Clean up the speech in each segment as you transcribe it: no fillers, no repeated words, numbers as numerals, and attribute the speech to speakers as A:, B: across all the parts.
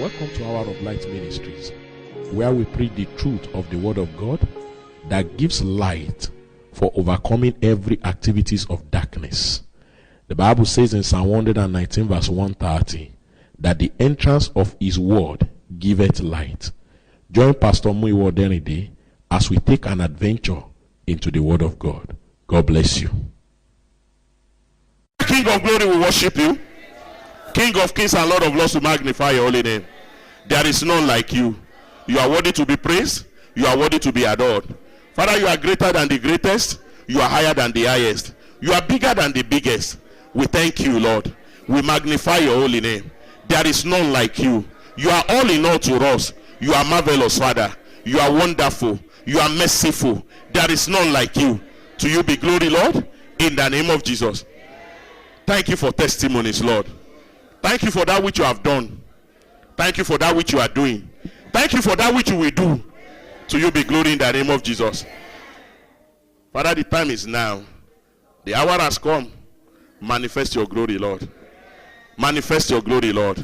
A: Welcome to Hour of Light Ministries, where we preach the truth of the Word of God that gives light for overcoming every activities of darkness. The Bible says in Psalm 119 verse 130 that the entrance of His Word giveth light. Join Pastor Muiwa Denide as we take an adventure into the Word of God. God bless you.
B: King of glory will worship you. King of kings and Lord of lords will magnify your holy name. There is none like you. You are worthy to be praised. You are worthy to be adored. Father, you are greater than the greatest. You are higher than the highest. You are bigger than the biggest. We thank you, Lord. We magnify your holy name. There is none like you. You are all in all to us. You are marvelous, Father. You are wonderful. You are merciful. There is none like you. To you be glory, Lord, in the name of Jesus. Thank you for testimonies, Lord. Thank you for that which you have done. Thank you for that which you are doing. Thank you for that which you will do. To you be glory in the name of Jesus. Father, the time is now. The hour has come. Manifest your glory, Lord. Manifest your glory, Lord.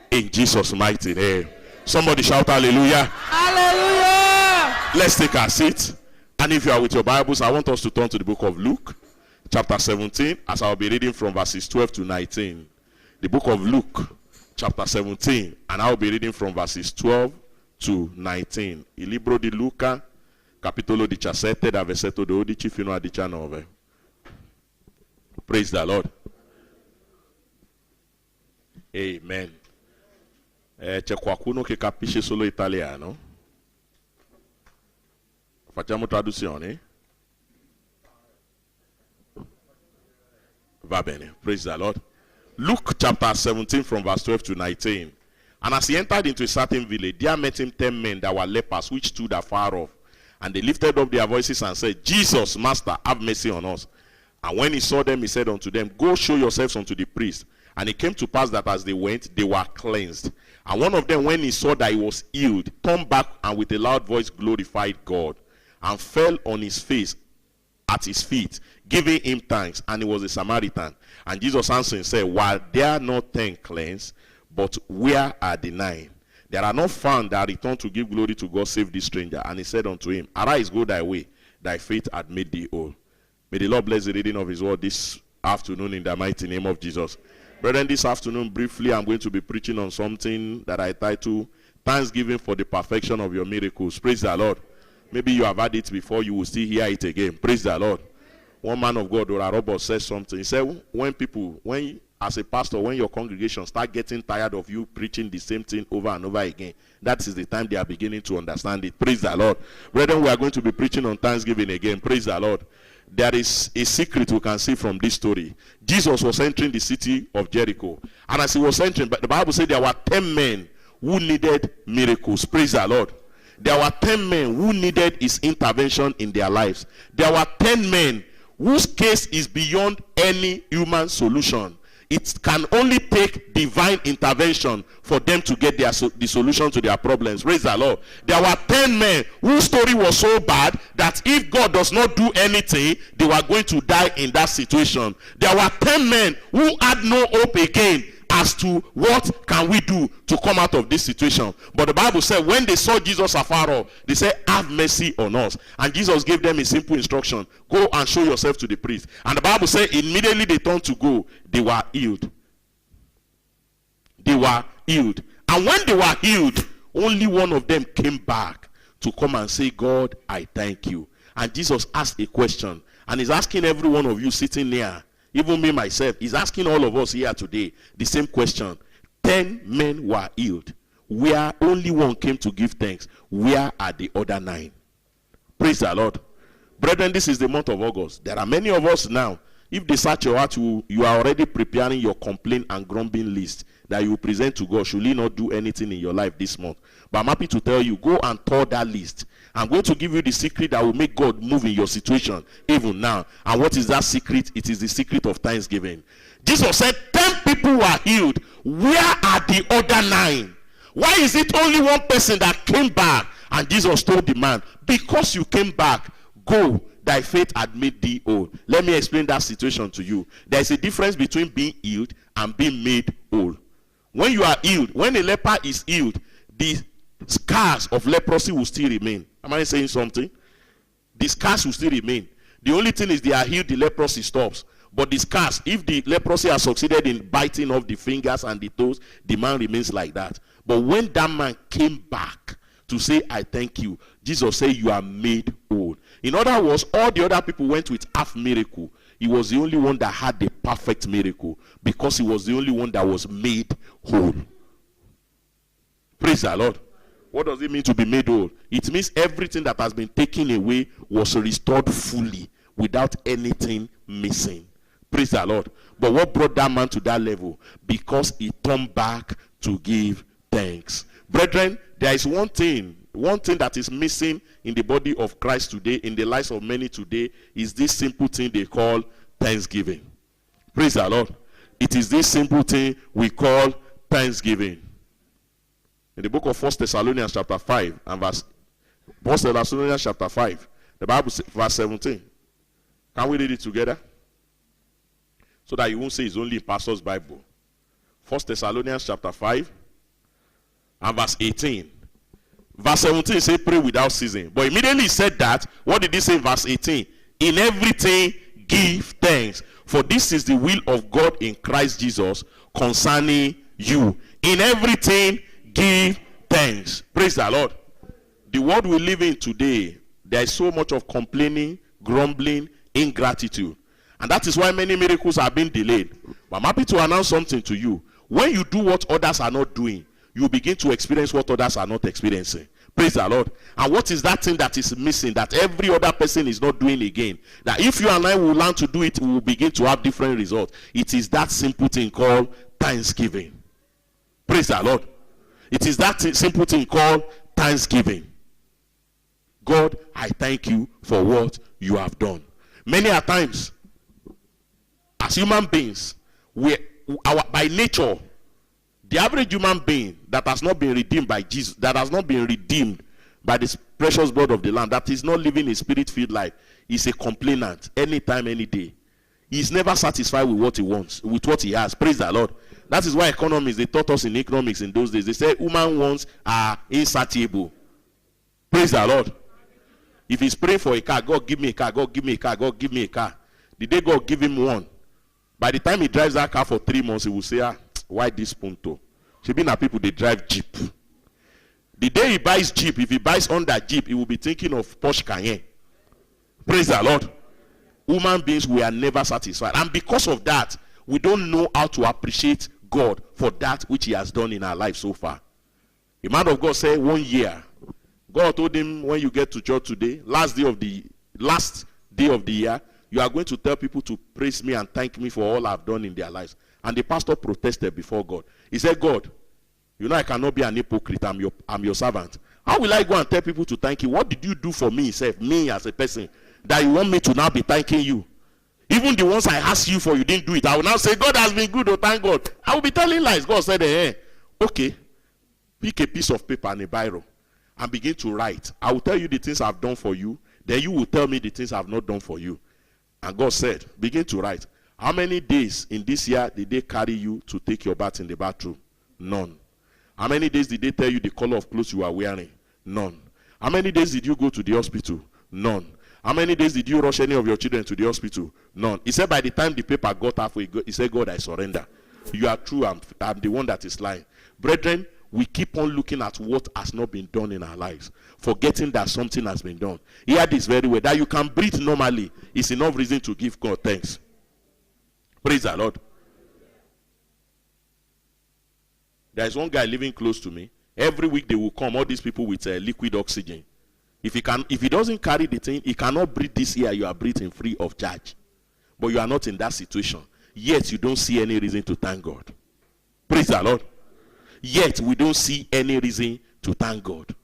B: In Jesus' mighty name. Somebody shout hallelujah.
C: Hallelujah.
B: Let's take our seats. And if you are with your Bibles, I want us to turn to the book of Luke, chapter 17, as I'll be reading from verses 12 to 19. The book of Luke, chapter 17, and I'll be reading from verses 12 to 19. Il libro di Luca, capitolo 17, da versetto 12 fino a 19. Praise the Lord. Amen. C'è qualcuno che capisce solo italiano? Facciamo traduzione? Va bene. Praise the Lord. Luke chapter 17 from verse 12 to 19. And as he entered into a certain village, there met him 10 men that were lepers, which stood afar off. And they lifted up their voices and said, Jesus, Master, have mercy on us. And when he saw them, he said unto them, Go show yourselves unto the priest. And it came to pass that as they went, they were cleansed. And one of them, when he saw that he was healed, turned back and with a loud voice glorified God, and fell on his face at his feet, giving him thanks. And he was a Samaritan. And Jesus answered and said, Were there not 10 cleansed? But where are the 9? There are not found that return to give glory to God save this stranger. And he said unto him, Arise, go thy way. Thy faith hath made thee whole. May the Lord bless the reading of his word this afternoon in the mighty name of Jesus. Brethren, this afternoon, briefly, I'm going to be preaching on something that I title, Thanksgiving for the Perfection of Your Miracles. Praise the Lord. Maybe you have had it before, you will still hear it again. Praise the Lord. One man of God, Dora Robert, said something. He said, as a pastor, when your congregation start getting tired of you preaching the same thing over and over again, that is the time they are beginning to understand it. Praise the Lord. Brethren, we are going to be preaching on Thanksgiving again. Praise the Lord. There is a secret we can see from this story. Jesus was entering the city of Jericho. And as he was entering, the Bible said there were 10 men who needed miracles. Praise the Lord. There were 10 men who needed his intervention in their lives. There were 10 men whose case is beyond any human solution. It can only take divine intervention for them to get the solution to their problems. Praise the Lord. There were 10 men whose story was so bad that if God does not do anything, they were going to die in that situation. There were 10 men who had no hope again as to what can we do to come out of this situation. But the Bible said when they saw Jesus afar off, they said, have mercy on us. And Jesus gave them a simple instruction. Go and show yourself to the priest. And the Bible said immediately they turned to go, they were healed. They were healed. And when they were healed, only one of them came back to come and say, God, I thank you. And Jesus asked a question. And he's asking every one of you sitting near, even me myself, he's asking all of us here today the same question. 10 men were healed, where only one came to give thanks. Where are the other 9? Praise the Lord. Brethren, this is the month of August. There are many of us now. If they search your heart, you are already preparing your complaint and grumbling list that you present to God. Should He not do anything in your life this month? But I'm happy to tell you, go and tore that list. I'm going to give you the secret that will make God move in your situation even now. And what is that secret? It is the secret of thanksgiving. Jesus said 10 people were healed. Where are the other 9? Why is it only one person that came back? And Jesus told the man, because you came back, go, thy faith had made thee whole. Let me explain that situation to you. There is a difference between being healed and being made whole. When you are healed, when a leper is healed, the scars of leprosy will still remain. Am I saying something? The scars will still remain. The only thing is they are healed, the leprosy stops. But the scars, if the leprosy has succeeded in biting off the fingers and the toes, the man remains like that. But when that man came back to say, I thank you, Jesus said, you are made whole. In other words, all the other people went with half miracle. He was the only one that had the perfect miracle because he was the only one that was made whole. Praise the Lord. What does it mean to be made whole? It means everything that has been taken away was restored fully without anything missing. Praise the Lord. But what brought that man to that level? Because he turned back to give thanks. Brethren, there is one thing that is missing in the body of Christ today, in the lives of many today, is this simple thing they call thanksgiving. Praise the Lord. It is this simple thing we call thanksgiving. In the book of 1 Thessalonians chapter 5 and verse 1 Thessalonians chapter 5, the Bible says, verse 17. Can we read it together? So that you won't say it's only in pastor's Bible. 1 Thessalonians chapter 5 and verse 18. Verse 17 says pray without ceasing. But immediately he said that, what did he say in verse 18? In everything give thanks, for this is the will of God in Christ Jesus concerning you. In everything give thanks. Praise the Lord. The world we live in today, there is so much of complaining, grumbling, ingratitude. And that is why many miracles are being delayed. But I'm happy to announce something to you. When you do what others are not doing, you begin to experience what others are not experiencing. Praise the Lord. And what is that thing that is missing that every other person is not doing again? That if you and I will learn to do it, we will begin to have different results. It is that simple thing called thanksgiving. Praise the Lord. It is that simple thing called thanksgiving. God, I thank you for what you have done. Many a times, as human beings, by nature, the average human being that has not been redeemed by Jesus, that has not been redeemed by the precious blood of the Lamb, that is not living a spirit-filled life, is a complainant anytime, any day. He's never satisfied with what he wants, with what he has. Praise the Lord. That is why economists, they taught us in economics in those days. They say human wants are insatiable. Praise the Lord. If he's praying for a car, God give me a car, God give me a car, God give me a car. The day God give him one, by the time he drives that car for 3 months, he will say, why this Punto? Should be now people, they drive Jeep. The day he buys Jeep, if he buys Honda Jeep, he will be thinking of Porsche Cayenne. Praise the Lord. Human beings, we are never satisfied. And because of that, we don't know how to appreciate God for that which he has done in our life so far. A man of God said 1 year. God told him, when you get to church today, last day of the year, you are going to tell people to praise me and thank me for all I've done in their lives. And the pastor protested before God. He said, God, you know I cannot be an hypocrite. I'm your servant. How will I go and tell people to thank you? What did you do for me, self, me as a person, that you want me to now be thanking you? Even the ones I asked you for, you didn't do it. I will now say, God has been good, oh thank God. I will be telling lies. God said, okay, pick a piece of paper and a biro and begin to write. I will tell you the things I've done for you. Then you will tell me the things I've not done for you. And God said, begin to write. How many days in this year did they carry you to take your bath in the bathroom? None. How many days did they tell you the color of clothes you are wearing? None. How many days did you go to the hospital? None. How many days did you rush any of your children to the hospital? None. He said by the time the paper got halfway, he said, God, I surrender. You are true. I'm the one that is lying. Brethren, we keep on looking at what has not been done in our lives, forgetting that something has been done. Hear this very well, that you can breathe normally is enough reason to give God thanks. Praise the Lord. There is one guy living close to me. Every week they will come, all these people with liquid oxygen. If he doesn't carry the thing, he cannot breathe this year. You are breathing free of charge. But you are not in that situation. Yet you don't see any reason to thank God. Praise the Lord. Yet we don't see any reason to thank God.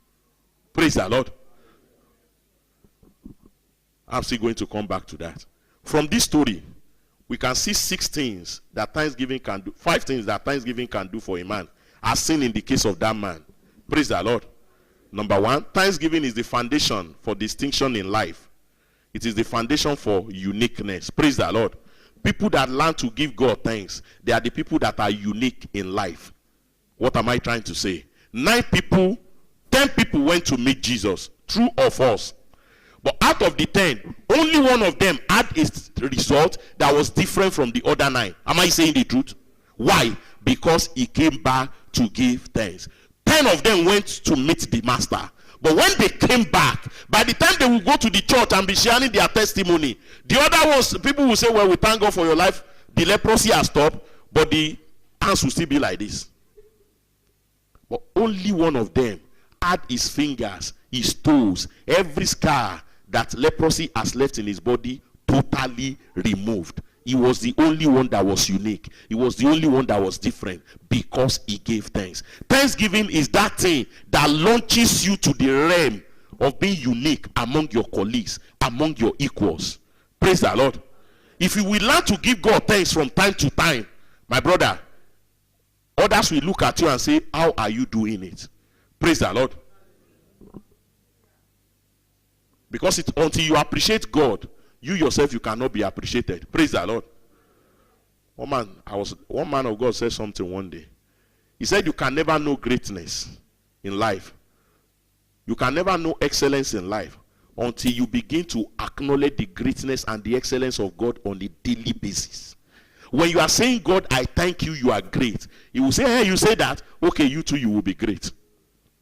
B: Praise the Lord. I'm still going to come back to that. From this story, we can see 6 things that thanksgiving can do. 5 things that thanksgiving can do for a man, as seen in the case of that man. Praise the Lord. Number 1, thanksgiving is the foundation for distinction in life. It is the foundation for uniqueness. Praise the Lord. People that learn to give God thanks, they are the people that are unique in life. What am I trying to say? 10 people went to meet Jesus. True or false? But out of the 10, only one of them had a result that was different from the other 9. Am I saying the truth? Why? Because he came back to give thanks. 10 of them went to meet the master. But when they came back, by the time they will go to the church and be sharing their testimony, the other ones, people will say, well, we thank God for your life. The leprosy has stopped, but the hands will still be like this. But only one of them had his fingers, his toes, every scar that leprosy has left in his body totally removed. He was the only one that was unique. He was the only one that was different because he gave thanks. Thanksgiving is that thing that launches you to the realm of being unique among your colleagues, among your equals. Praise the Lord. If you will learn to give God thanks from time to time, my brother, others will look at you and say, how are you doing it? Praise the Lord. Because until you appreciate God, you yourself, you cannot be appreciated. Praise the Lord. One man of God said something one day. He said, you can never know greatness in life. You can never know excellence in life until you begin to acknowledge the greatness and the excellence of God on a daily basis. When you are saying, God, I thank you, you are great. He will say, hey, you say that? Okay, you too, you will be great.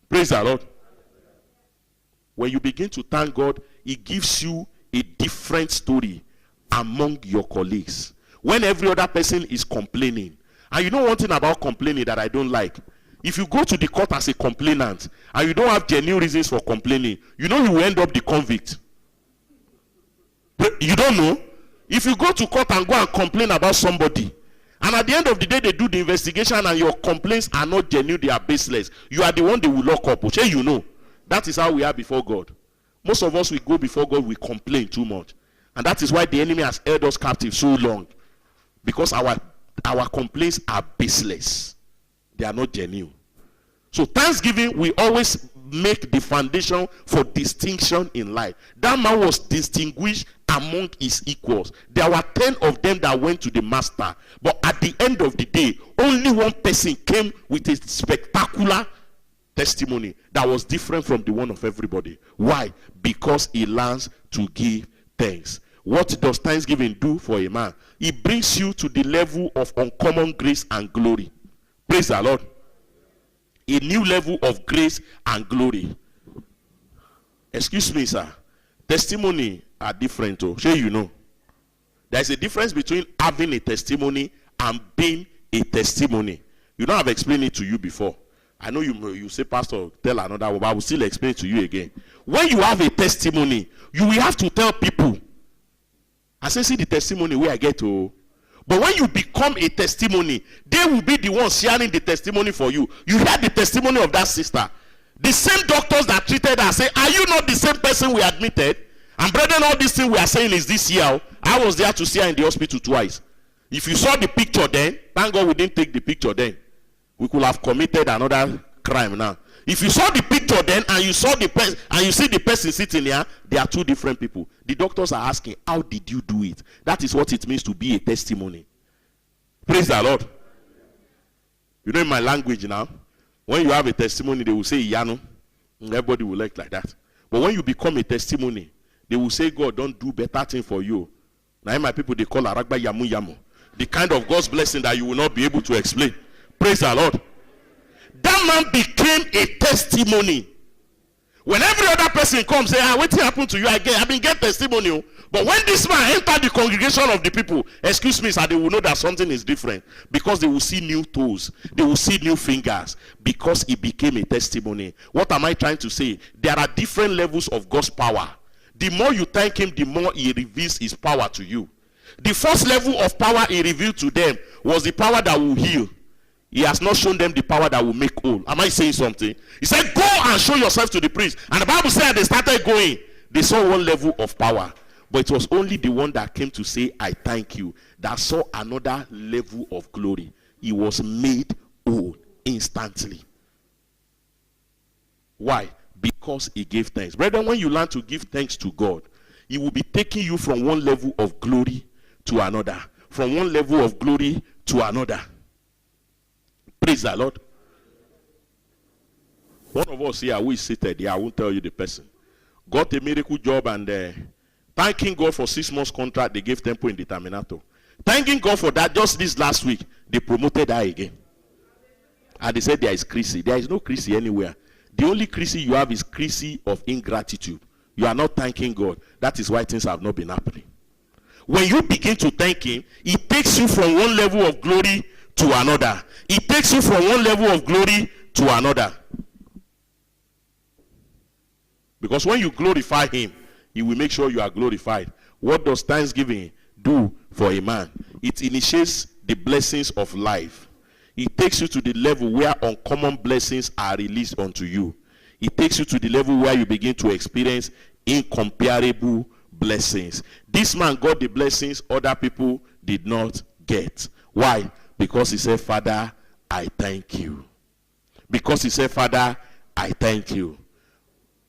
B: Praise the Lord. When you begin to thank God, He gives you a different story among your colleagues. When every other person is complaining, and you know one thing about complaining that I don't like, if you go to the court as a complainant and you don't have genuine reasons for complaining, you know you will end up the convict. You don't know? If you go to court and go and complain about somebody, and at the end of the day they do the investigation and your complaints are not genuine, they are baseless, you are the one they will lock up. Okay, you know. That is how we are before God. Most of us, we go before God, we complain too much. And that is why the enemy has held us captive so long. Because our complaints are baseless. They are not genuine. So thanksgiving will always make the foundation for distinction in life. That man was distinguished among his equals. There were 10 of them that went to the master. But at the end of the day, only one person came with a spectacular testimony that was different from the one of everybody. Why? Because he learns to give thanks. What does thanksgiving do for a man? It brings you to the level of uncommon grace and glory. Praise the Lord. A new level of grace and glory. Excuse me, sir. Testimony are different. Oh, sure you know. There's a difference between having a testimony and being a testimony. You know, I've explained it to you before. I know you say, Pastor, tell another one, but I will still explain it to you again. When you have a testimony, you will have to tell people. I say, see the testimony where I get to. But when you become a testimony, they will be the ones sharing the testimony for you. You hear the testimony of that sister. The same doctors that treated her say, are you not the same person we admitted? And brethren, all this thing we are saying is this year. I was there to see her in the hospital twice. If you saw the picture then, thank God we didn't take the picture then. We could have committed another crime now. If you saw the picture then and you saw the person and you see the person sitting here, they are two different people. The doctors are asking, how did you do it? That is what it means to be a testimony. Praise the Lord. You know, in my language now, when you have a testimony, they will say Yano. Everybody will like that. But when you become a testimony, they will say, God, don't do better thing for you. Now, my people, they call Aragba Yamu Yamu. The kind of God's blessing that you will not be able to explain. Praise the Lord. That man became a testimony. When every other person comes, say, what happened to you? I've been getting testimony. But when this man entered the congregation of the people, excuse me, sir, they will know that something is different. Because they will see new toes. They will see new fingers. Because he became a testimony. What am I trying to say? There are different levels of God's power. The more you thank him, the more he reveals his power to you. The first level of power he revealed to them was the power that will heal. He has not shown them the power that will make whole. Am I saying something? He said, go and show yourself to the priest. And the Bible said they started going. They saw one level of power. But it was only the one that came to say, I thank you, that saw another level of glory. He was made whole instantly. Why? Because he gave thanks. Brethren, when you learn to give thanks to God, he will be taking you from one level of glory to another. From one level of glory to another. Praise the Lord. One of us here, who is seated here, I won't tell you the person, got a miracle job and thanking God for 6 months contract, they gave Tempo Indeterminato. Thanking God for that, just this last week, they promoted her again. And they said there is Chrissy. There is no Chrissy anywhere. The only Chrissy you have is Chrissy of ingratitude. You are not thanking God. That is why things have not been happening. When you begin to thank him, it takes you from one level of glory to another. It takes you from one level of glory to another. Because when you glorify him, he will make sure you are glorified. What does thanksgiving do for a man? It initiates the blessings of life. It takes you to the level where uncommon blessings are released unto you. It takes you to the level where you begin to experience incomparable blessings. This man got the blessings other people did not get. Why? Because he said, Father, I thank you. Because he said, Father, I thank you.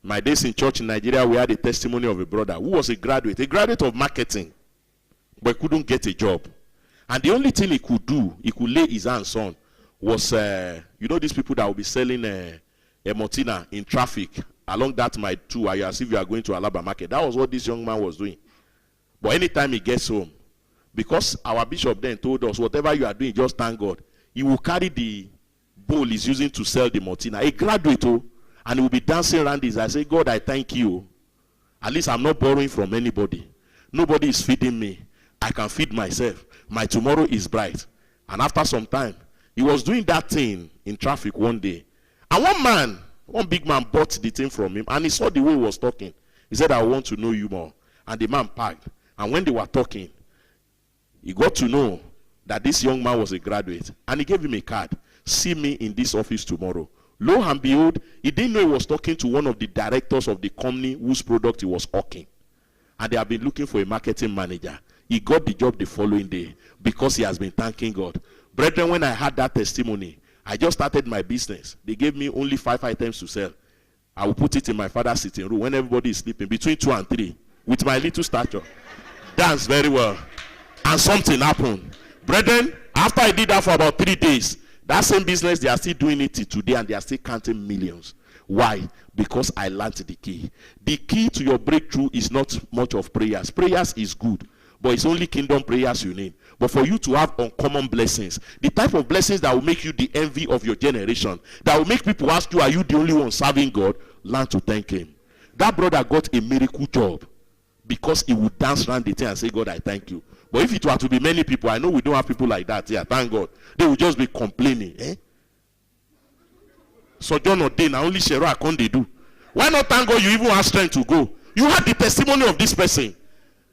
B: My days in church in Nigeria, we had a testimony of a brother who was a graduate of marketing, but couldn't get a job. And the only thing he could do, he could lay his hands on, was, you know these people that will be selling a Mortina in traffic along that mile too, as if you are going to Alaba market. That was what this young man was doing. But anytime he gets home, because our bishop then told us, whatever you are doing, just thank God. He will carry the bowl he's using to sell the Mortina. A graduate, and he will be dancing around this. I say, God, I thank you. At least I'm not borrowing from anybody. Nobody is feeding me. I can feed myself. My tomorrow is bright. And after some time, he was doing that thing in traffic one day. And one big man bought the thing from him, and he saw the way he was talking. He said, I want to know you more. And the man packed. And when they were talking, he got to know that this young man was a graduate. And he gave him a card. See me in this office tomorrow. Lo and behold, he didn't know he was talking to one of the directors of the company whose product he was hawking. And they have been looking for a marketing manager. He got the job the following day because he has been thanking God. Brethren, when I had that testimony, I just started my business. They gave me only 5 items to sell. I will put it in my father's sitting room when everybody is sleeping, between 2 and 3, with my little stature. Dance very well. And something happened. Brethren, after I did that for about 3 days, that same business, they are still doing it today, and they are still counting millions. Why? Because I learned the key. The key to your breakthrough is not much of prayers. Prayers is good, but it's only kingdom prayers you need. But for you to have uncommon blessings, the type of blessings that will make you the envy of your generation, that will make people ask you, are you the only one serving God? Learn to thank him. That brother got a miracle job because he would dance around the thing and say, God, I thank you. But if it were to be many people, I know we don't have people like that here, thank God. They will just be complaining. So John ordained, only Shera can't they do. Why not thank God you even have strength to go? You had the testimony of this person.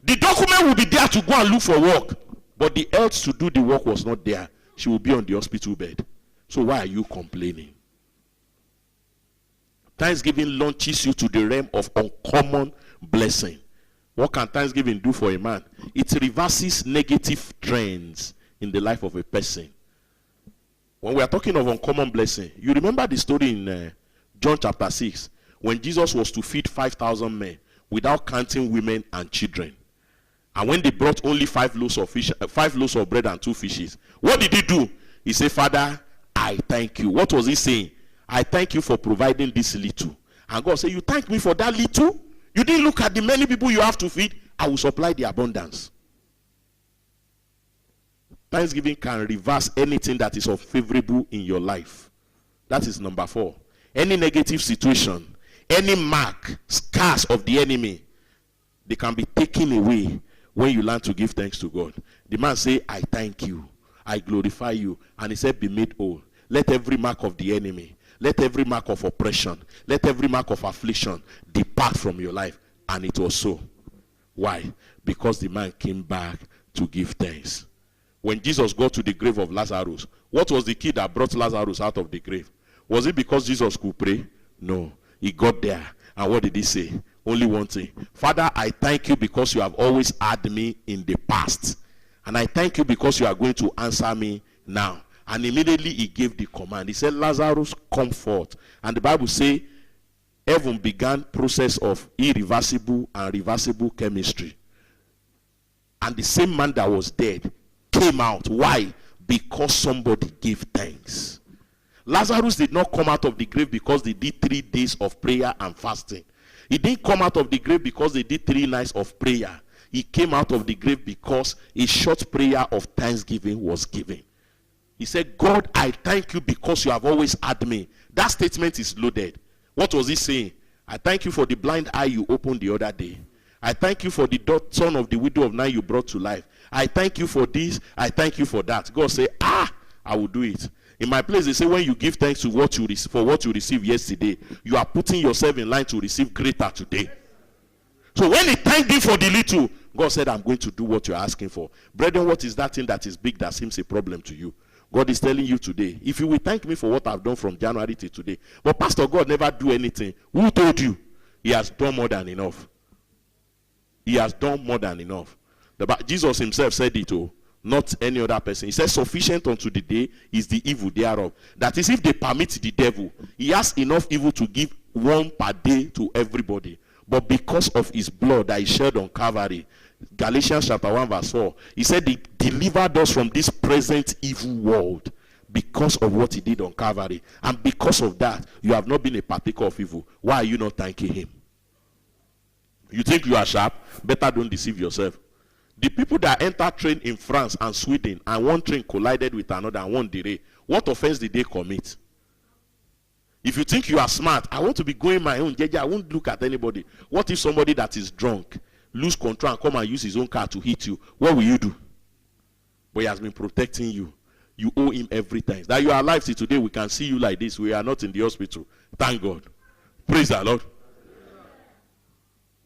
B: The document will be there to go and look for work. But the health to do the work was not there. She will be on the hospital bed. So why are you complaining? Thanksgiving launches you to the realm of uncommon blessing. What can Thanksgiving do for a man? It reverses negative trends in the life of a person. When we are talking of uncommon blessing, you remember the story in John chapter 6, when Jesus was to feed 5,000 men without counting women and children. And when they brought only 5 loaves of bread and 2 fishes, what did he do? He said, Father, I thank you. What was he saying? I thank you for providing this little. And God said, you thank me for that little? You didn't look at the many people you have to feed. I will supply the abundance. Thanksgiving can reverse anything that is unfavorable in your life. That is number 4. Any negative situation, any mark, scars of the enemy, they can be taken away when you learn to give thanks to God. The man say, I thank you. I glorify you. And he said, be made whole. Let every mark of the enemy, let every mark of oppression, let every mark of affliction depart from your life. And it was so. Why? Because the man came back to give thanks. When Jesus got to the grave of Lazarus, what was the key that brought Lazarus out of the grave? Was it because Jesus could pray? No. He got there. And what did he say? Only one thing. Father, I thank you because you have always had me in the past. And I thank you because you are going to answer me now. And immediately he gave the command. He said, Lazarus, come forth. And the Bible says, heaven began process of irreversible and reversible chemistry. And the same man that was dead came out. Why? Because somebody gave thanks. Lazarus did not come out of the grave because they did 3 days of prayer and fasting. He didn't come out of the grave because they did 3 nights of prayer. He came out of the grave because a short prayer of thanksgiving was given. He said, God, I thank you because you have always had me. That statement is loaded. What was he saying? I thank you for the blind eye you opened the other day. I thank you for the son of the widow of Nain you brought to life. I thank you for this. I thank you for that. God say, I will do it. In my place, they say when you give thanks to what you for what you received yesterday, you are putting yourself in line to receive greater today. So when he thanked him for the little, God said, I'm going to do what you're asking for. Brethren, what is that thing that is big that seems a problem to you? God is telling you today, if you will thank me for what I've done from January to today, but Pastor, God never do anything. Who told you? He has done more than enough. He has done more than enough. Jesus himself said it, not any other person. He says, sufficient unto the day is the evil thereof. That is, if they permit the devil, he has enough evil to give 1 per day to everybody. But because of his blood that he shed on Calvary, Galatians chapter 1 verse 4, he said he delivered us from this present evil world because of what he did on Calvary. And because of that, you have not been a partaker of evil. Why are you not thanking him? You think you are sharp? Better don't deceive yourself. The people that entered train in France and Sweden, and one train collided with another and one derailed, what offense did they commit? If you think you are smart, I want to be going my own, I won't look at anybody. What if somebody that is drunk lose control and come and use his own car to hit you? What will you do? But he has been protecting you. You owe him everything. That you are alive till today, we can see you like this. We are not in the hospital. Thank God. Praise the Lord.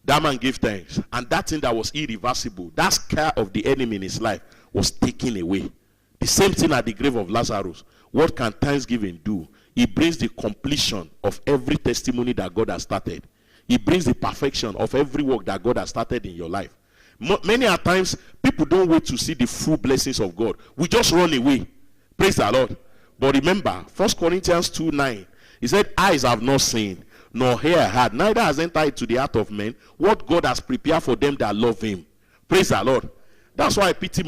B: That man gave thanks. And that thing that was irreversible, that scare of the enemy in his life, was taken away. The same thing at the grave of Lazarus. What can thanksgiving do? It brings the completion of every testimony that God has started. It brings the perfection of every work that God has started in your life. Many a times, people don't wait to see the full blessings of God. We just run away. Praise the Lord. But remember, 1 Corinthians 2:9, he said, eyes have not seen, nor ear heard, neither has entered into the heart of men what God has prepared for them that love him. Praise the Lord. That's why I pity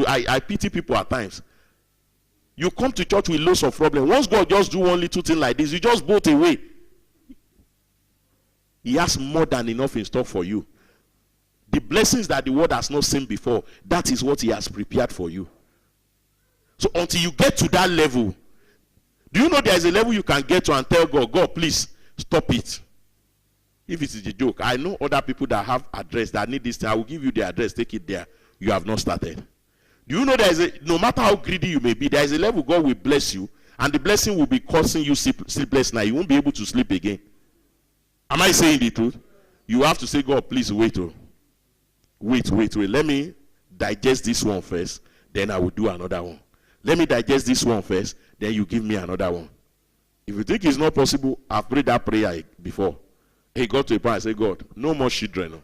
B: I pity people at times. You come to church with loads of problems. Once God just do one little thing like this, you just bolt away. He has more than enough in store for you. The blessings that the world has not seen before, that is what he has prepared for you. So until you get to that level, do you know there is a level you can get to and tell God, God, please stop it. If it is a joke, I know other people that have address that need this thing. I will give you the address, take it there. You have not started. Do you know there is no matter how greedy you may be, there is a level God will bless you, and the blessing will be causing you sleepless night. You won't be able to sleep again. Am I saying the truth? You have to say, God, please wait. Wait. Let me digest this one first, then I will do another one. Let me digest this one first, then you give me another one. If you think it's not possible, I've prayed that prayer before. He got to a point and said, God, no more children.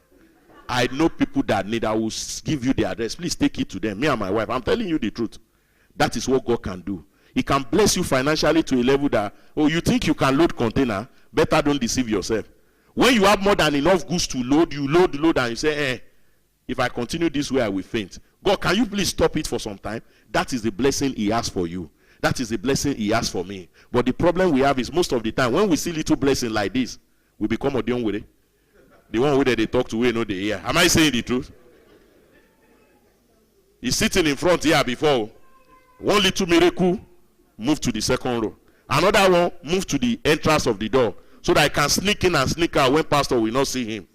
B: I know people that need, I will give you the address. Please take it to them. Me and my wife, I'm telling you the truth. That is what God can do. He can bless you financially to a level that, you think you can load container? Better don't deceive yourself. When you have more than enough goods to load, you load, and you say, if I continue this way, I will faint. God, can you please stop it for some time? That is the blessing he has for you. That is the blessing he has for me. But the problem we have is most of the time, when we see little blessing like this, we become Odion with it. The one where they talk to, we know they hear. Am I saying the truth? He's sitting in front here before. One little miracle, move to the second row. Another one, move to the entrance of the door. So that I can sneak in and sneak out when pastor will not see him.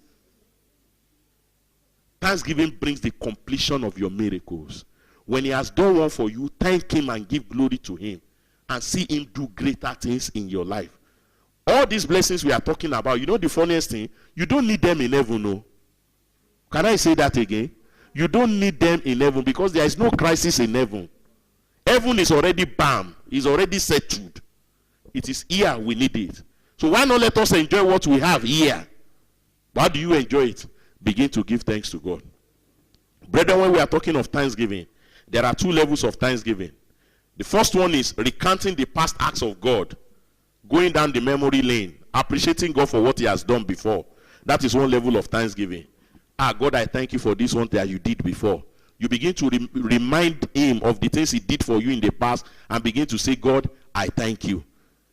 B: Thanksgiving brings the completion of your miracles. When he has done one for you, thank him and give glory to him. And see him do greater things in your life. All these blessings we are talking about, you know the funniest thing? You don't need them in heaven, no. Can I say that again? You don't need them in heaven because there is no crisis in heaven. Heaven is already bam. It's already settled. It is here we need it. So why not let us enjoy what we have here? How do you enjoy it? Begin to give thanks to God. Brethren, when we are talking of thanksgiving, there are 2 levels of thanksgiving. The first one is recounting the past acts of God. Going down the memory lane, appreciating God for what he has done before. That is one level of thanksgiving. God, I thank you for this one that you did before. You begin to remind him of the things he did for you in the past and begin to say, God, I thank you.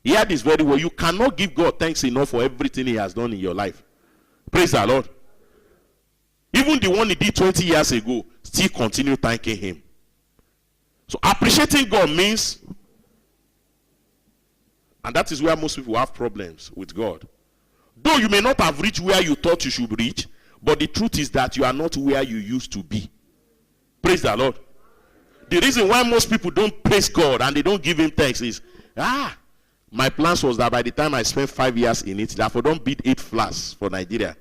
B: Hear this very well. You cannot give God thanks enough for everything he has done in your life. Praise the Lord. Even the one he did 20 years ago, still continue thanking him. So appreciating God means, and that is where most people have problems with God. Though you may not have reached where you thought you should reach, but the truth is that you are not where you used to be. Praise the Lord. The reason why most people don't praise God and they don't give him thanks is, my plans was that by the time I spent 5 years in it, therefore don't beat 8 flats for Nigeria.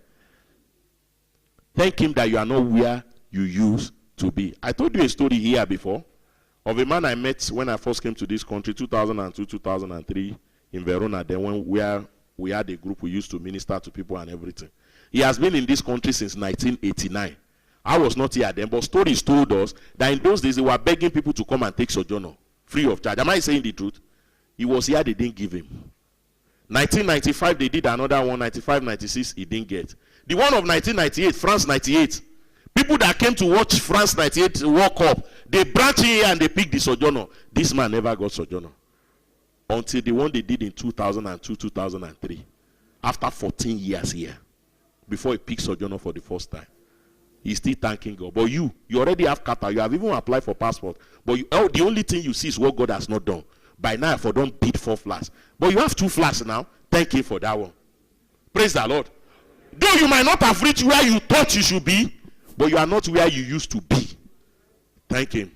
B: Thank him that you are not where you used to be. I told you a story here before of a man I met when I first came to this country, 2002, 2003, in Verona. Then when we had a group, we used to minister to people and everything. He has been in this country since 1989. I was not here then, but stories told us that in those days they were begging people to come and take sojourner free of charge. Am I saying the truth? He was here, they didn't give him. 1995, they did another one. 95, 96, he didn't get. The one of 1998, France 98. People that came to watch France 98 World Cup, they branched in here and they picked the sojourner. This man never got sojourner. Until the one they did in 2002, 2003. After 14 years here. Before he picked sojourner for the first time. He's still thanking God. But you already have Qatar. You have even applied for passport. But the only thing you see is what God has not done. By now, if I don't bid 4 flats. But you have 2 flats now. Thank him for that one. Praise the Lord. Though you might not have reached where you thought you should be, but you are not where you used to be. Thank him.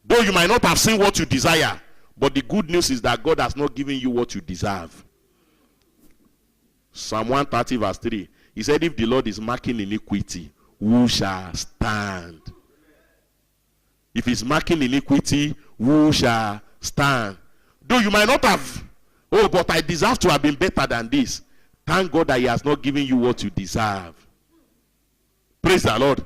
B: Though you might not have seen what you desire, but the good news is that God has not given you what you deserve. Psalm 130 verse 3. He said, if the Lord is marking iniquity, who shall stand? If he's marking iniquity, who shall stand? Though you might not have, but I deserve to have been better than this. Thank God that he has not given you what you deserve. Praise the Lord.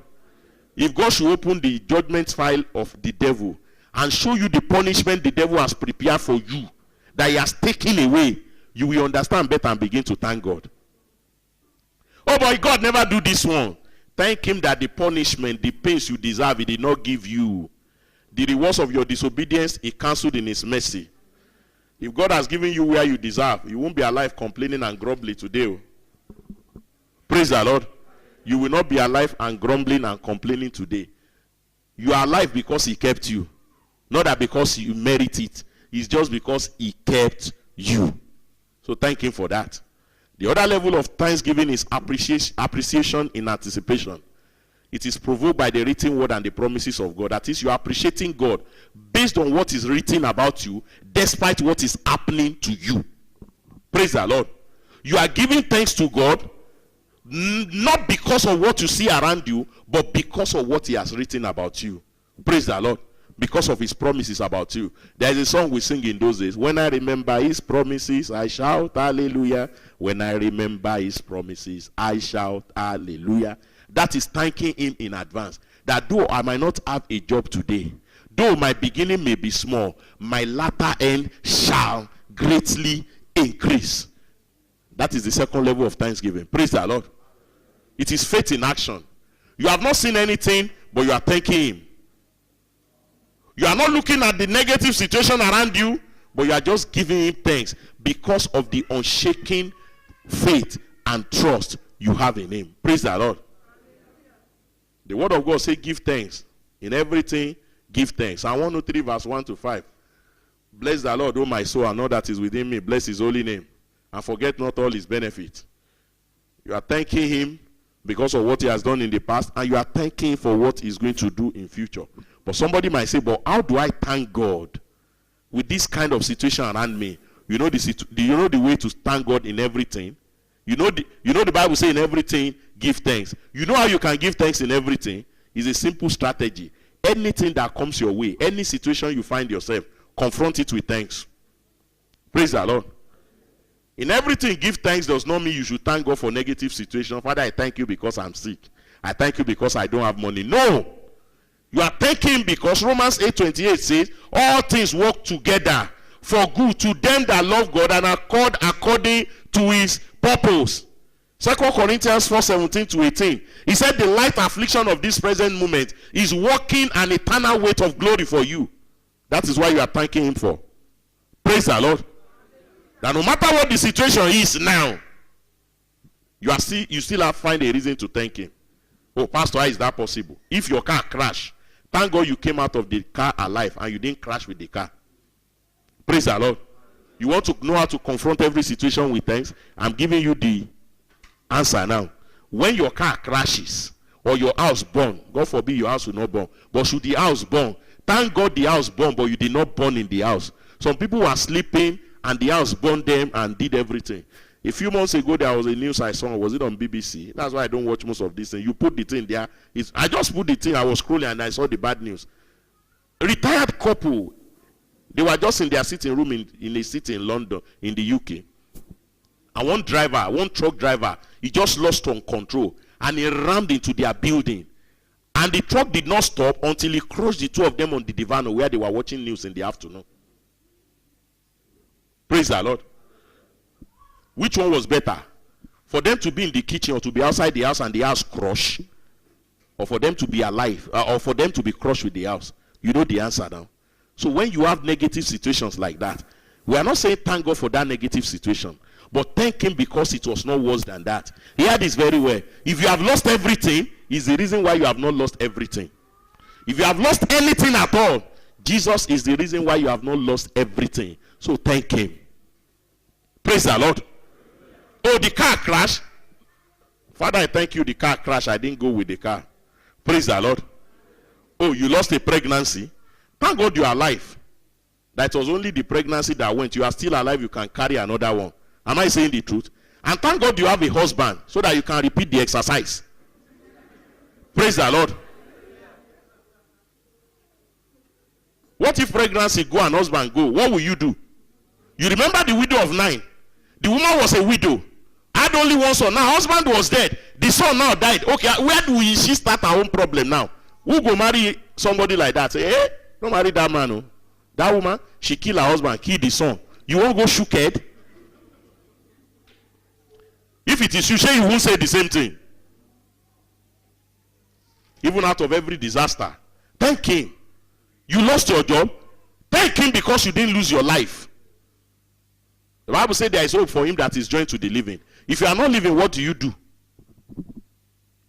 B: If God should open the judgment file of the devil and show you the punishment the devil has prepared for you, that he has taken away, you will understand better and begin to thank God. Oh boy, God never do this one. Thank him that the punishment, the pains you deserve, he did not give you. The rewards of your disobedience, he cancelled in his mercy. If God has given you where you deserve, you won't be alive complaining and grumbling today. Praise the Lord. You will not be alive and grumbling and complaining today. You are alive because he kept you. Not that because you merit it. It's just because he kept you. So thank him for that. The other level of thanksgiving is appreciation in anticipation. It is provoked by the written word and the promises of God. That is, you are appreciating God based on what is written about you, despite what is happening to you. Praise the Lord. You are giving thanks to God, not because of what you see around you, but because of what he has written about you. Praise the Lord. Because of his promises about you. There is a song we sing in those days. When I remember his promises, I shout hallelujah. When I remember his promises, I shout hallelujah. That is thanking him in advance. That though I might not have a job today, though my beginning may be small, my latter end shall greatly increase. That is the second level of thanksgiving. Praise the Lord. It is faith in action. You have not seen anything, but you are thanking him. You are not looking at the negative situation around you, but you are just giving him thanks because of the unshaken faith and trust you have in him. Praise the Lord. The word of God says give thanks. In everything, give thanks. Psalm 103 verse 1 to 5. Bless the Lord, O my soul, and all that is within me. Bless his holy name. And forget not all his benefits. You are thanking him because of what he has done in the past, and you are thanking him for what he's going to do in future. But somebody might say, but how do I thank God with this kind of situation around me? You know the way to thank God in everything? You know the Bible says in everything, give thanks. You know how you can give thanks in everything? It's a simple strategy. Anything that comes your way, any situation you find yourself, confront it with thanks. Praise the Lord. In everything, give thanks does not mean you should thank God for negative situation. Father, I thank you because I'm sick. I thank you because I don't have money. No. You are thanking because Romans 8:28 says, all things work together for good to them that love God and are called according to his purpose. 2 Corinthians 4:17 to 18. He said the light affliction of this present moment is working an eternal weight of glory for you. That is why you are thanking him for. Praise the Lord. That no matter what the situation is now, you still have to find a reason to thank him. Oh, Pastor, how is that possible? If your car crashed, thank God you came out of the car alive and you didn't crash with the car. Praise the Lord. You want to know how to confront every situation with thanks? I'm giving you the answer now. When your car crashes or your house burn, God forbid your house will not burn, but should the house burn, thank God the house burned, but you did not burn in the house. Some people were sleeping and the house burned them and did everything. A few months ago, there was a news I saw. Was it on BBC? That's why I don't watch most of these things. You put the thing there. I just put the thing. I was scrolling and I saw the bad news. A retired couple. They were just in their sitting room in a city in London, in the UK. And one truck driver, he just lost on control. And he rammed into their building. And the truck did not stop until he crushed the two of them on the divan where they were watching news in the afternoon. Praise the Lord. Which one was better? For them to be in the kitchen or to be outside the house and the house crush? Or for them to be alive? Or for them to be crushed with the house? You know the answer now. So when you have negative situations like that, we are not saying thank God for that negative situation, but thank him because it was not worse than that. Hear this very well. If you have lost everything, is the reason why you have not lost everything. If you have lost anything at all, Jesus is the reason why you have not lost everything. So thank him. Praise the Lord. Oh, the car crash. Father, I thank you the car crashed. I didn't go with the car. Praise the Lord. Oh, you lost a pregnancy. Thank God you are alive. That was only the pregnancy that went. You are still alive. You can carry another one. Am I saying the truth? And thank God you have a husband so that you can repeat the exercise. Praise the Lord. What if pregnancy go and husband go? What will you do? You remember the widow of 9? The woman was a widow. Had only one son. Now husband was dead. The son now died. Okay, where do she start her own problem now? Who go marry somebody like that? Say, hey, don't marry that man. Oh. That woman, she kill her husband, kill the son. You won't go shook head? If it is you, say you won't say the same thing. Even out of every disaster, thank him. You lost your job, thank him because you didn't lose your life. The Bible says there is hope for him that is joined to the living. If you are not living, what do you do?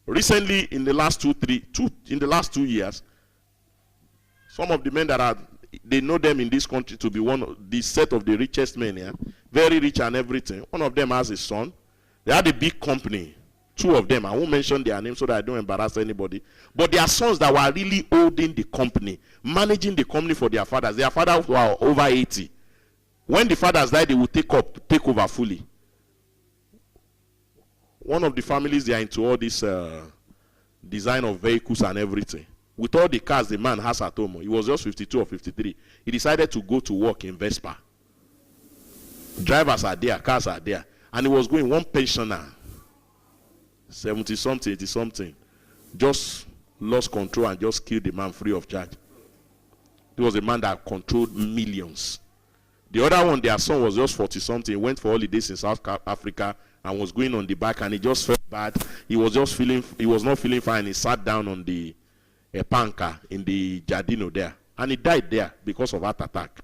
B: Recently, in the last 2 years, some of the men that they know them in this country to be one of the set of the richest men here, very rich and everything. One of them has a son. They had a big company. 2 of them. I won't mention their names so that I don't embarrass anybody. But their sons that were really holding the company, managing the company for their fathers. Their fathers were over 80. When the fathers died, they would take over fully. One of the families, they are into all this design of vehicles and everything. With all the cars the man has at home, he was just 52 or 53. He decided to go to work in Vespa. Drivers are there, cars are there. And he was going, one pensioner, 70-something, 80-something, just lost control and just killed the man free of charge. He was a man that controlled millions. The other one, their son was just 40-something. He went for holidays in South Africa and was going on the back, and he just felt bad. He was not feeling fine. He sat down on the panka in the Giardino there, and he died there because of heart attack.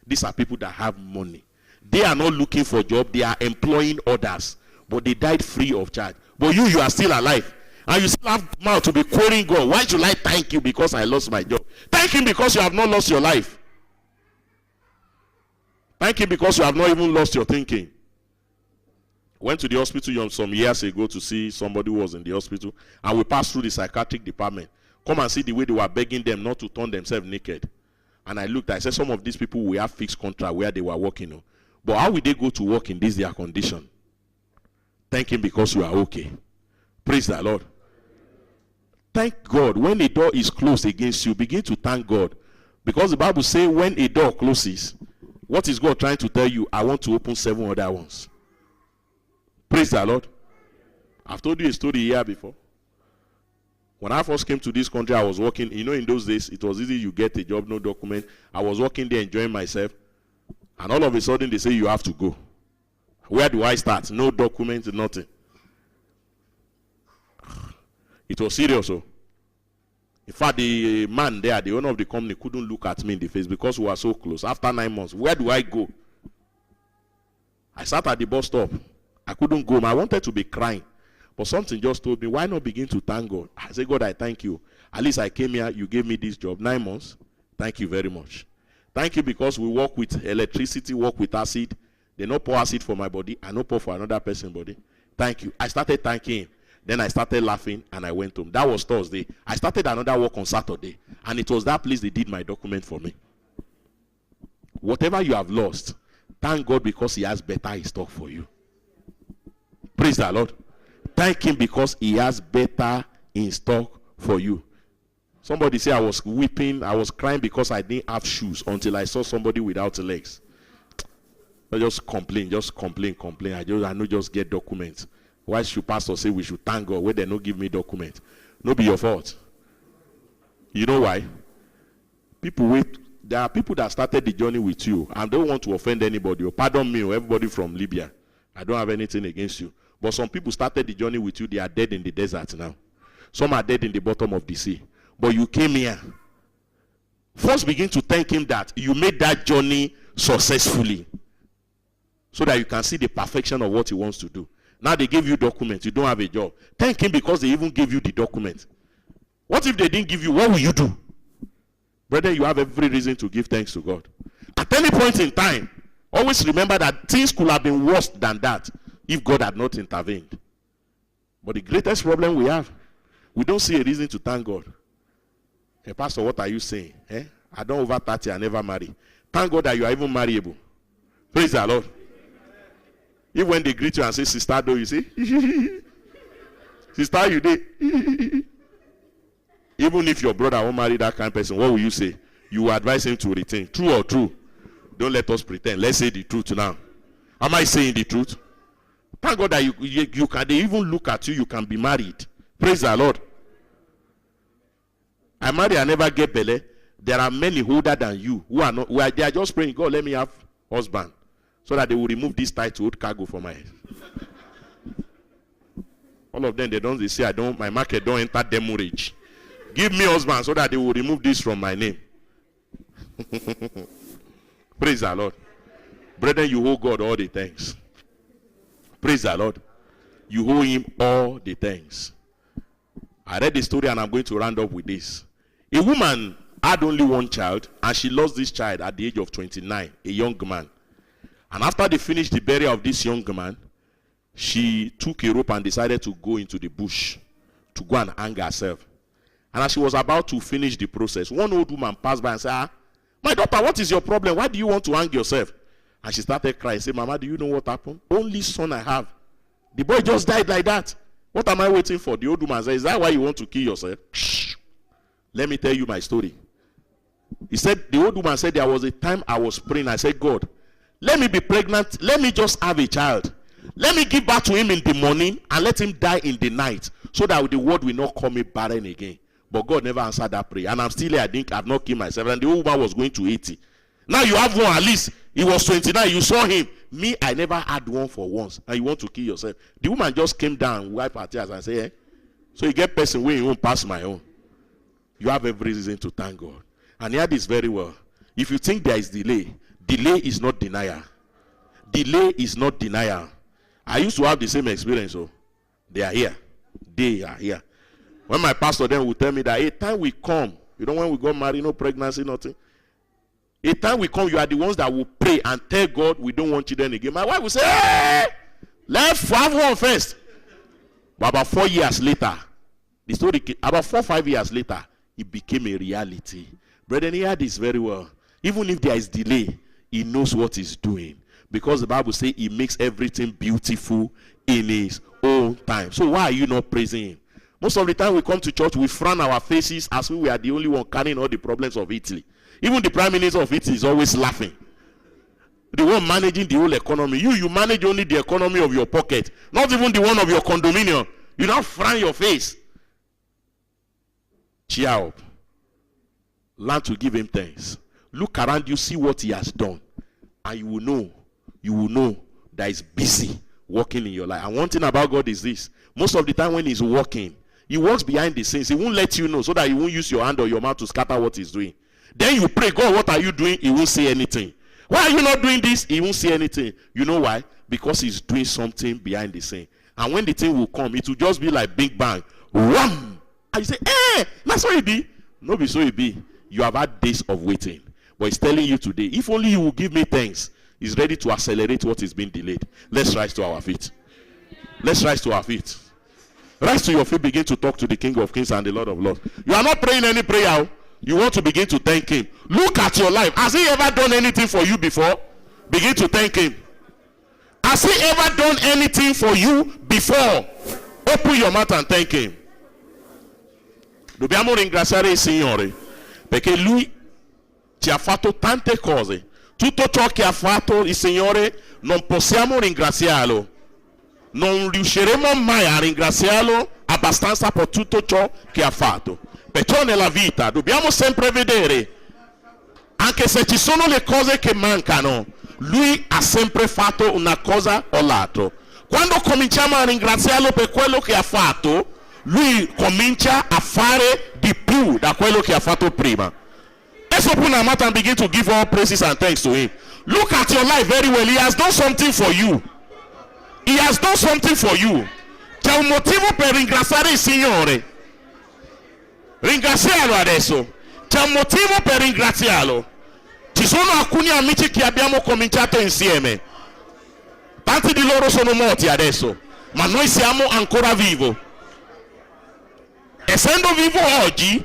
B: These are people that have money. They are not looking for a job. They are employing others, but they died free of charge. But you are still alive, and you still have mouth to be quoting God. Why should I thank you because I lost my job? Thank him because you have not lost your life. Thank him because you have not even lost your thinking. Went to the hospital some years ago to see somebody who was in the hospital, and we passed through the psychiatric department. Come and see the way they were begging them not to turn themselves naked. And I looked, I said, some of these people will have fixed contract where they were working on. But how will they go to work in this their condition? Thank him because you are okay. Praise the Lord. Thank God. When a door is closed against you, begin to thank God. Because the Bible says when a door closes, what is God trying to tell you? I want to open 7 other ones. Praise the Lord. I've told you a story here before. When I first came to this country, I was working. You know, in those days, it was easy. You get a job, no document. I was working there, enjoying myself. And all of a sudden, they say, you have to go. Where do I start? No document, nothing. It was serious. Oh. In fact, the man there, the owner of the company, couldn't look at me in the face because we were so close. After 9 months, where do I go? I sat at the bus stop. I couldn't go home. I wanted to be crying. But something just told me, why not begin to thank God? I said, God, I thank you. At least I came here. You gave me this job. 9 months. Thank you very much. Thank you because we work with electricity, work with acid. They no pour acid for my body. I no pour for another person's body. Thank you. I started thanking him. Then I started laughing and I went home. That was Thursday. I started another work on Saturday. And it was that place they did my document for me. Whatever you have lost, thank God because he has better in stock for you. Praise the Lord. Thank him because he has better in stock for you. Somebody say I was weeping, I was crying because I didn't have shoes until I saw somebody without legs. I just complain. I know just get documents. Why should pastor say we should thank God when they no give me document? No be your fault. You know why? There are people that started the journey with you and don't want to offend anybody. Or pardon me, or everybody from Libya. I don't have anything against you. But some people started the journey with you. They are dead in the desert now. Some are dead in the bottom of the sea. But you came here. First begin to thank him that you made that journey successfully. So that you can see the perfection of what he wants to do. Now they give you documents. You don't have a job. Thank him because they even gave you the document. What if they didn't give you? What will you do? Brother, you have every reason to give thanks to God. At any point in time, always remember that things could have been worse than that if God had not intervened. But the greatest problem we have, we don't see a reason to thank God. Hey, Pastor, what are you saying? I don't over 30, I never marry. Thank God that you are even marriable. Praise the Lord. Even when they greet you and say, sister, do you see? Sister, you did. Even if your brother won't marry that kind of person, what will you say? You will advise him to retain. True or true? Don't let us pretend. Let's say the truth now. Am I saying the truth? Thank God that you can, they even look at you, you can be married. Praise the Lord. I marry, I never get belly. There are many older than you who are not, they are just praying, God, let me have husband. So that they will remove this tie to hold cargo for my head. All of them, they say, my market don't enter demurrage. Give me husband so that they will remove this from my name. Praise the Lord. Brethren, you owe God all the thanks. Praise the Lord. You owe him all the thanks. I read the story and I'm going to round up with this. A woman had only one child and she lost this child at the age of 29, a young man. And after they finished the burial of this young man, she took a rope and decided to go into the bush to go and hang herself. And as she was about to finish the process, one old woman passed by and said, my daughter, what is your problem? Why do you want to hang yourself? And she started crying. Said, Mama, do you know what happened? Only son I have. The boy just died like that. What am I waiting for? The old woman said, is that why you want to kill yourself? Shh. Let me tell you my story. The old woman said, there was a time I was praying. I said, God, let me be pregnant. Let me just have a child. Let me give birth to him in the morning and let him die in the night so that the world will not call me barren again. But God never answered that prayer. And I'm still here. I think I've not killed myself. And the old woman was going to 80. Now you have one at least. He was 29. You saw him. Me, I never had one for once. And you want to kill yourself. The woman just came down, wiped her tears and said, so you get person where you won't pass my own. You have every reason to thank God. And hear this very well. If you think there is delay, delay is not denial. Delay is not denial. I used to have the same experience. So they are here. They are here. When my pastor then would tell me that a time will come, when we got married, no pregnancy, nothing. A time will come, you are the ones that will pray and tell God we don't want children again. My wife will say, hey, let's have one first. But about 4 years later, the story came, about 4 or 5 years later, it became a reality. Brethren, hear this very well. Even if there is delay, he knows what he's doing. Because the Bible says he makes everything beautiful in his own time. So why are you not praising him? Most of the time we come to church, we frown our faces as if we are the only one carrying all the problems of Italy. Even the prime minister of Italy is always laughing. The one managing the whole economy. You manage only the economy of your pocket. Not even the one of your condominium. You don't frown your face. Cheer up. Learn to give him thanks. Look around you, see what he has done. And you will know that he's busy working in your life. And one thing about God is this. Most of the time when he's working, he works behind the scenes. He won't let you know so that you won't use your hand or your mouth to scatter what he's doing. Then you pray, God, what are you doing? He won't say anything. Why are you not doing this? He won't see anything. You know why? Because he's doing something behind the scene. And when the thing will come, it will just be like big bang. Wham! And you say, hey, that's what it be. No be so it be. You have had days of waiting. But he's telling you today, if only you will give me thanks, he's ready to accelerate what is being delayed. Let's rise to our feet. Let's rise to our feet. Rise to your feet, begin to talk to the King of Kings and the Lord of Lords. You are not praying any prayer. You want to begin to thank him. Look at your life. Has he ever done anything for you before? Begin to thank him. Has he ever done anything for you before? Open your mouth and thank him. Dobbiamo ringraziare il Signore perché lui ci ha fatto tante cose. Tutto ciò che ha fatto il Signore non possiamo ringraziarlo. Non riusciremo mai a ringraziarlo abbastanza per tutto ciò che ha fatto. Perciò nella vita dobbiamo sempre vedere, anche se ci sono le cose che mancano, lui ha sempre fatto una cosa o l'altro. Quando cominciamo a ringraziarlo per quello che ha fatto, lui comincia a fare di più da quello che ha fatto prima. Let's open our mouth and begin to give all praises and thanks to him. Look at your life very well. He has done something for you. He has done something for you. C'è un motivo per ringraziare il Signore. Ringraziarlo adesso. C'è un motivo per ringraziarlo. Ci sono alcuni amici che abbiamo cominciato insieme. Tanti di loro sono morti adesso, ma noi siamo ancora vivi. Essendo vivo oggi,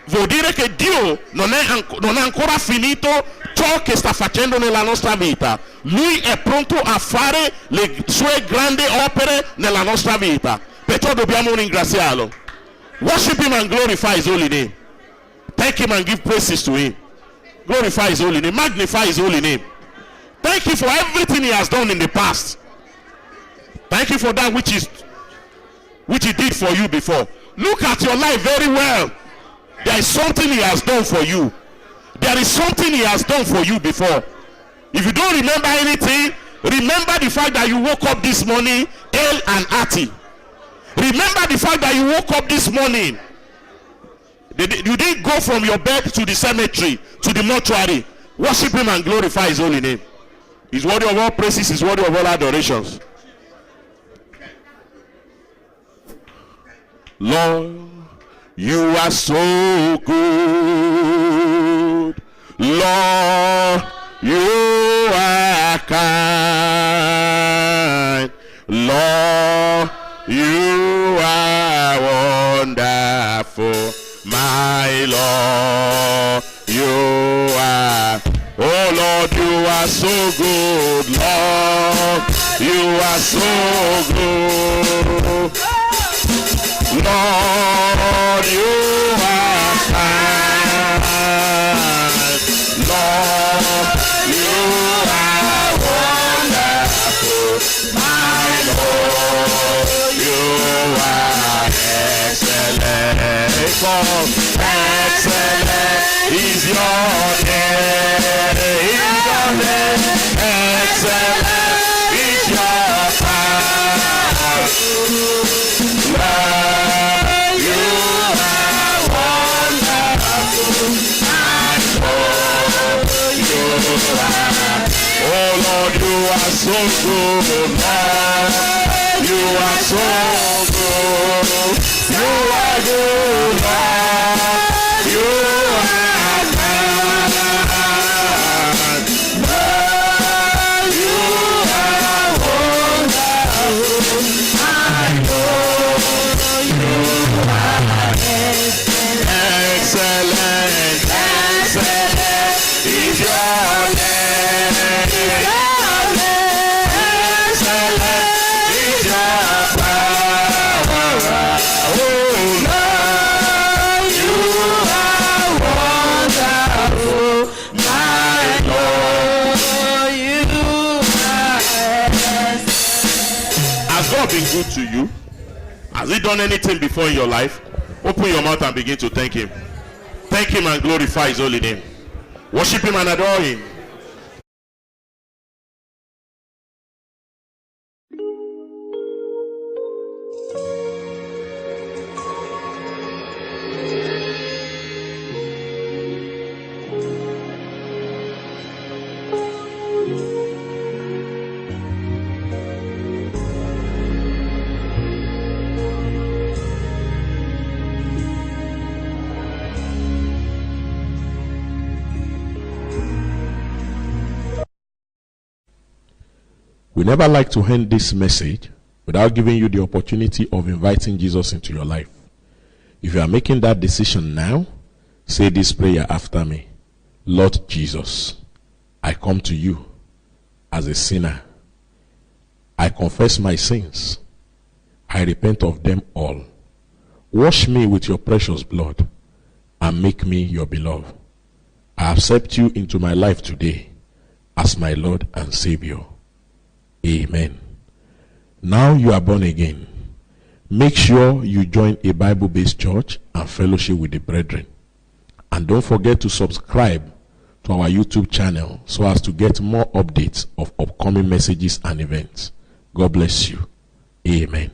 B: vuol dire che Dio non ha ancora finito ciò che sta facendo nella nostra vita. Lui è pronto a fare le sue grandi opere nella nostra vita. Perciò dobbiamo ringraziarlo. Worship him and glorify his holy name. Thank him and give praises to him. Glorify his holy name. Magnify his holy name. Thank you for everything he has done in the past. Thank you for that which he did for you before. Look at your life very well. There is something he has done for you. There is something he has done for you before. If you don't remember anything, remember the fact that you woke up this morning hale and hearty. Remember the fact that you woke up this morning. You didn't go from your bed to the cemetery, to the mortuary. Worship him and glorify his holy name. He's worthy of all praises, he's worthy of all adorations. Lord, you are so good. Lord, you are kind. Lord, you are wonderful. My Lord, you are. Oh Lord, you are so good. Lord, you are so good. Lord, you are kind. Lord, you are wonderful. My Lord, you are excellent. Excellent is your name. Excellent is your power. Lord, you are wonderful. My Lord, you are. Oh Lord, you are so good. Lord, you are so good. You are good, Lord. You are kind. Lord, you are wonderful. My Lord, you are excellent. Excellent is your name. Excellent is your power. Oh Lord, you are wonderful. My Lord, you are excellent. Has God been good to you? Has he done anything before in your life? Open your mouth and begin to thank him. Thank him and glorify his holy name. Worship him and adore him.
A: We never like to end this message without giving you the opportunity of inviting Jesus into your life. If you are making that decision now, say this prayer after me. Lord Jesus, I come to you as a sinner. I confess my sins. I repent of them all. Wash me with your precious blood and make me your beloved. I accept you into my life today as my Lord and Savior. Amen. Now you are born again. Make sure you join a Bible-based church and fellowship with the brethren. And don't forget to subscribe to our YouTube channel so as to get more updates of upcoming messages and events. God bless you. Amen.